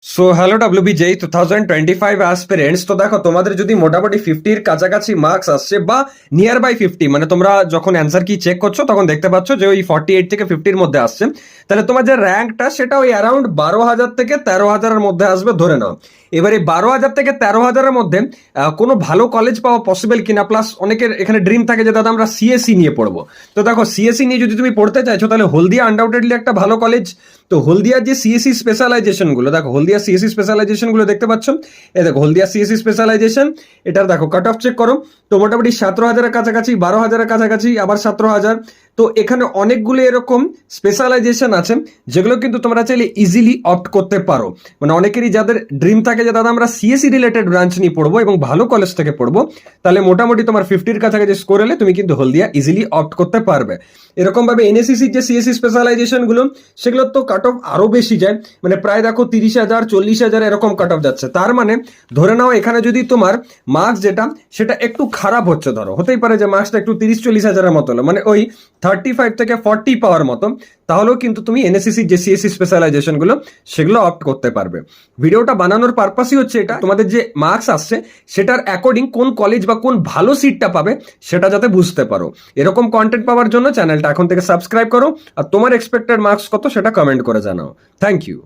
So hello WBJ 2025 aspirants. তো দেখো, তোমাদের যদি মোটামুটি 50-র কাছাকাছি মার্কস আসছে বা নিয়ার বাই 50, মানে তোমরা যখন অ্যান্সার কি চেক করছো তখন দেখতে পাচ্ছ যে ওই 48 থেকে 50-র মধ্যে আসছে, তাহলে তোমার যে র্যাঙ্কটা সেটা ওই অ্যারাউন্ড 12,000 থেকে 13,000-এর মধ্যে আসবে ধরে নাও। এবার এই 12,000 থেকে 13,000-এর মধ্যে কোনো ভালো কলেজ পাওয়া পসিবল কিনা, প্লাস অনেকের এখানে ড্রিম থাকে যে দাদা আমরা সিএসসি নিয়ে পড়বো। তো দেখো, সিএসসি নিয়ে যদি তুমি পড়তে চাইছো তাহলে হলদিয়া আনডাউটেডলি একটা ভালো কলেজ। তো হলদিয়ার যে সিএসসি স্পেশালাইজেশনগুলো, দেখো হলদিয়া সিএসসি স্পেশালাইজেশনগুলো দেখতে পাচ্ছ। এ দেখো হলদিয়া সিএসসি স্পেশালাইজেশন, এটার দেখো কাট অফ চেক করো। তো মোটামুটি 17,000-এর কাছাকাছি, 12,000-এর কাছাকাছি, আবার 17,000। তো এখানে অনেকগুলো এরকম স্পেশালাইজেশন আছে যেগুলো কিন্তু তোমরা চাইলে ইজিলি অপ্ট করতে পারো। মানে অনেকেরই যাদের ড্রিম থাকে যে দাদা আমরা সিএসসি রিলেটেড ব্রাঞ্চ নিয়ে পড়বো এবং ভালো কলেজ থেকে পড়বো, তাহলে মোটামুটি তোমার 50-র কাছাকাছি স্কোর এলে তুমি কিন্তু হলদিয়া ইজিলি অপ্ট করতে পারবে। এরকম ভাবে এনএসিসির যে সিএসসি স্পেশালাইজেশন গুলো, সেগুলো তো কাট অফ আরো বেশি যায়, মানে প্রায় দেখো 30,000, 40,000 এরকম কাট অফ যাচ্ছে। তার মানে ধরে নাও এখানে যদি তোমার মার্কস যেটা সেটা একটু খারাপ হচ্ছে, ধরো হতেই পারে যে মার্কসটা একটু 30-40,000-এর মতো হলো, মানে ওই 35 থেকে 40 পাওয়ার মতো, তাহলেও কিন্তু তুমি এনএসসিসির যে সিএসসি স্পেশালাইজেশন গুলো সেগুলো অপ্ট করতে পারবে। ভিডিওটা বানানোর পারপাসই হচ্ছে এটা, তোমাদের যে মার্কস আসছে সেটার অ্যাকর্ডিং কোন কলেজ বা কোন ভালো সিটটা পাবে সেটা যাতে বুঝতে পারো। এরকম কন্টেন্ট পাওয়ার জন্য চ্যানেলটা এখন থেকে সাবস্ক্রাইব করো, আর তোমার এক্সপেক্টেড মার্কস কত সেটা কমেন্ট করে জানাও। Thank you.